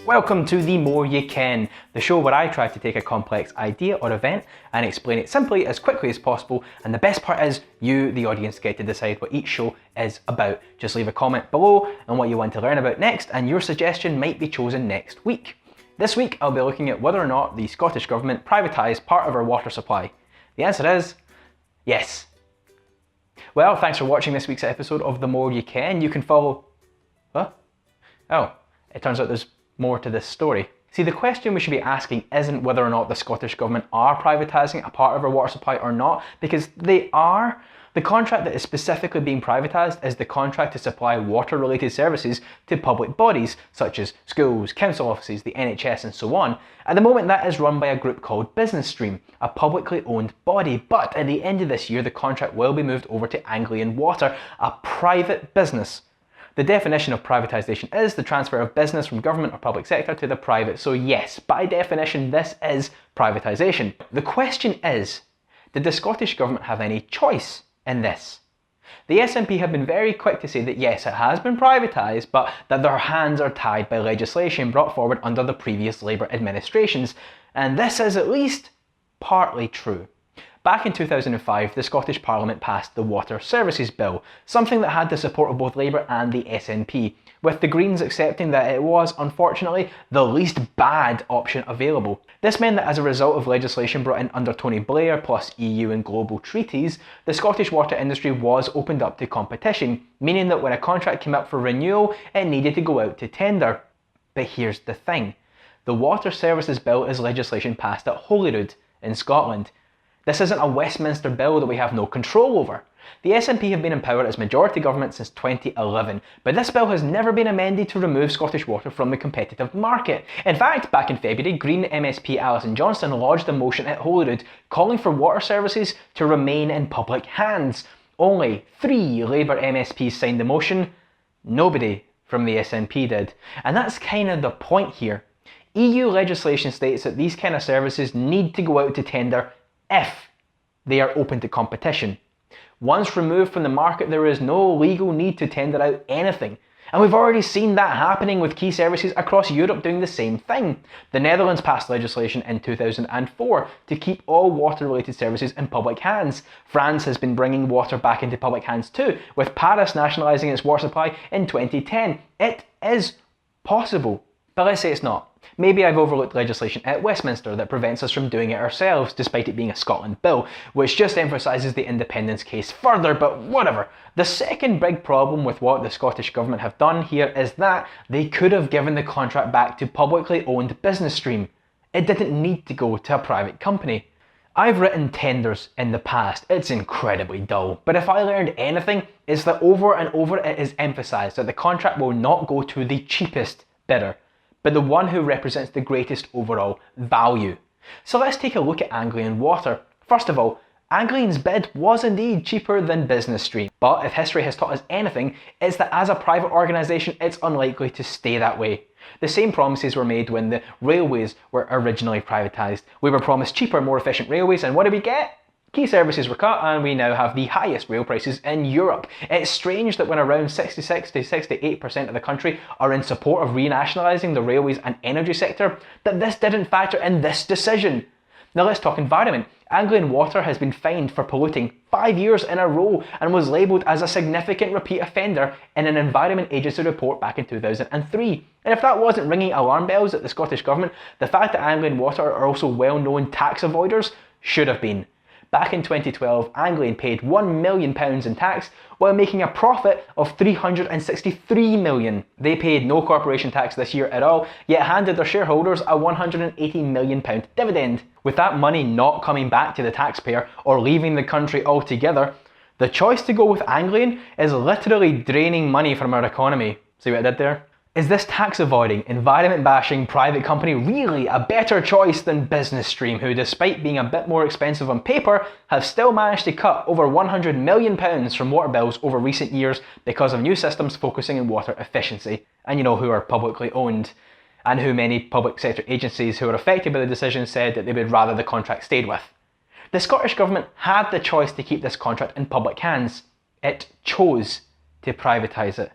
Welcome to The More You Can, the show where I try to take a complex idea or event and explain it simply as quickly as possible, and the best part is you, the audience, get to decide what each show is about. Just leave a comment below on what you want to learn about next, and your suggestion might be chosen next week. This week I'll be looking at whether or not the Scottish Government privatised part of our water supply. The answer is yes. Well, thanks for watching this week's episode of The More You Can. You can follow... What? Oh, it turns out there's more to this story. See, the question we should be asking isn't whether or not the Scottish Government are privatising a part of our water supply or not, because they are. The contract that is specifically being privatised is the contract to supply water-related services to public bodies, such as schools, council offices, the NHS and so on. At the moment that is run by a group called Business Stream, a publicly owned body, but at the end of this year the contract will be moved over to Anglian Water, a private business. The definition of privatisation is the transfer of business from government or public sector to the private, so yes, by definition this is privatisation. The question is, did the Scottish Government have any choice in this? The SNP have been very quick to say that yes, it has been privatised, but that their hands are tied by legislation brought forward under the previous Labour administrations, and this is at least partly true. Back in 2005, the Scottish Parliament passed the Water Services Bill, something that had the support of both Labour and the SNP, with the Greens accepting that it was, unfortunately, the least bad option available. This meant that as a result of legislation brought in under Tony Blair, plus EU and global treaties, the Scottish water industry was opened up to competition, meaning that when a contract came up for renewal, it needed to go out to tender. But here's the thing. The Water Services Bill is legislation passed at Holyrood in Scotland. This isn't a Westminster bill that we have no control over. The SNP have been in power as majority government since 2011, but this bill has never been amended to remove Scottish water from the competitive market. In fact, back in February, Green MSP Alison Johnson lodged a motion at Holyrood calling for water services to remain in public hands. Only 3 Labour MSPs signed the motion, nobody from the SNP did. And that's kind of the point here. EU legislation states that these kind of services need to go out to tender if they are open to competition. Once removed from the market, there is no legal need to tender out anything. And we've already seen that happening with key services across Europe doing the same thing. The Netherlands passed legislation in 2004 to keep all water-related services in public hands. France has been bringing water back into public hands too, with Paris nationalising its water supply in 2010. It is possible. But let's say it's not. Maybe I've overlooked legislation at Westminster that prevents us from doing it ourselves, despite it being a Scotland bill, which just emphasises the independence case further, but whatever. The second big problem with what the Scottish Government have done here is that they could have given the contract back to publicly owned Business Stream. It didn't need to go to a private company. I've written tenders in the past, it's incredibly dull, but if I learned anything, it's that over and over it is emphasised that the contract will not go to the cheapest bidder, but the one who represents the greatest overall value. So let's take a look at Anglian Water. First of all, Anglian's bid was indeed cheaper than Business Stream, but if history has taught us anything, it's that as a private organisation it's unlikely to stay that way. The same promises were made when the railways were originally privatised. We were promised cheaper, more efficient railways, and what did we get? Key services were cut and we now have the highest rail prices in Europe. It's strange that when around 66 to 68% of the country are in support of renationalising the railways and energy sector, that this didn't factor in this decision. Now let's talk environment. Anglian Water has been fined for polluting 5 years in a row and was labelled as a significant repeat offender in an Environment Agency report back in 2003. And if that wasn't ringing alarm bells at the Scottish Government, the fact that Anglian Water are also well-known tax avoiders should have been. Back in 2012, Anglian paid £1 million in tax while making a profit of £363 million. They paid no corporation tax this year at all, yet handed their shareholders a £180 million dividend. With that money not coming back to the taxpayer or leaving the country altogether, the choice to go with Anglian is literally draining money from our economy. See what I did there? Is this tax avoiding, environment bashing private company really a better choice than Business Stream, who despite being a bit more expensive on paper, have still managed to cut over £100 million from water bills over recent years because of new systems focusing on water efficiency? And you know who are publicly owned, and who many public sector agencies who are affected by the decision said that they would rather the contract stayed with. The Scottish Government had the choice to keep this contract in public hands. It chose to privatise it.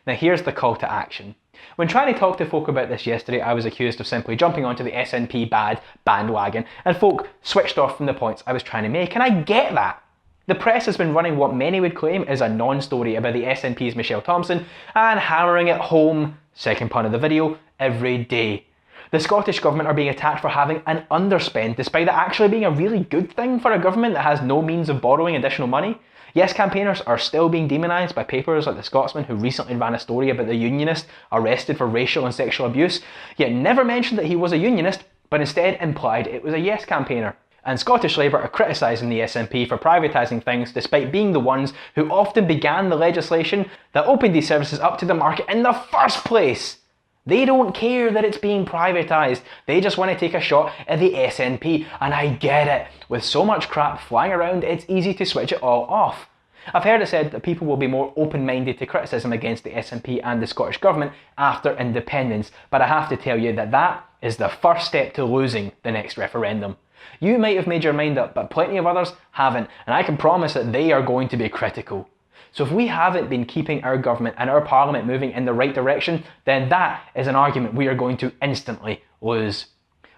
Now here's the call to action. When trying to talk to folk about this yesterday, I was accused of simply jumping onto the SNP bad bandwagon, and folk switched off from the points I was trying to make, and I get that. The press has been running what many would claim is a non-story about the SNP's Michelle Thomson and hammering it home, second pun of the video, every day. The Scottish Government are being attacked for having an underspend, despite that actually being a really good thing for a government that has no means of borrowing additional money. Yes, campaigners are still being demonised by papers like The Scotsman, who recently ran a story about the unionist arrested for racial and sexual abuse, yet never mentioned that he was a unionist, but instead implied it was a Yes campaigner. And Scottish Labour are criticising the SNP for privatising things, despite being the ones who often began the legislation that opened these services up to the market in the first place. They don't care that it's being privatised, they just want to take a shot at the SNP, and I get it. With so much crap flying around, it's easy to switch it all off. I've heard it said that people will be more open-minded to criticism against the SNP and the Scottish Government after independence, but I have to tell you that that is the first step to losing the next referendum. You might have made your mind up, but plenty of others haven't, and I can promise that they are going to be critical. So if we haven't been keeping our government and our parliament moving in the right direction, then that is an argument we are going to instantly lose.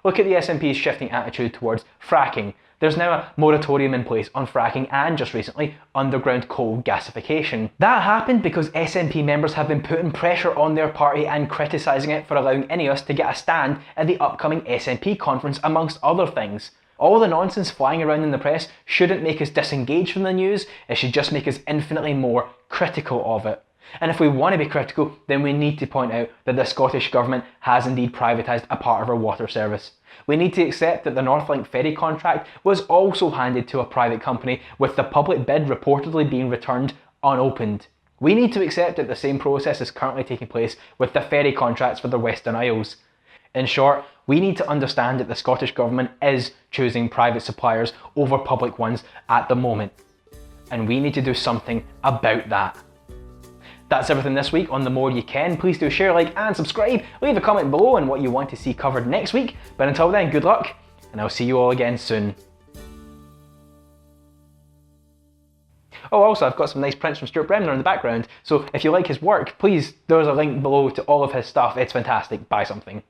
Look at the SNP's shifting attitude towards fracking. There's now a moratorium in place on fracking and, just recently, underground coal gasification. That happened because SNP members have been putting pressure on their party and criticising it for allowing Ineos to get a stand at the upcoming SNP conference, amongst other things. All the nonsense flying around in the press shouldn't make us disengage from the news, it should just make us infinitely more critical of it. And if we want to be critical, then we need to point out that the Scottish Government has indeed privatised a part of our water service. We need to accept that the Northlink ferry contract was also handed to a private company, with the public bid reportedly being returned unopened. We need to accept that the same process is currently taking place with the ferry contracts for the Western Isles. In short, we need to understand that the Scottish Government is choosing private suppliers over public ones at the moment. And we need to do something about that. That's everything this week on The More You Can. Please do share, like and subscribe. Leave a comment below on what you want to see covered next week. But until then, good luck, and I'll see you all again soon. Oh, also, I've got some nice prints from Stuart Bremner in the background, so if you like his work, please, there's a link below to all of his stuff. It's fantastic. Buy something.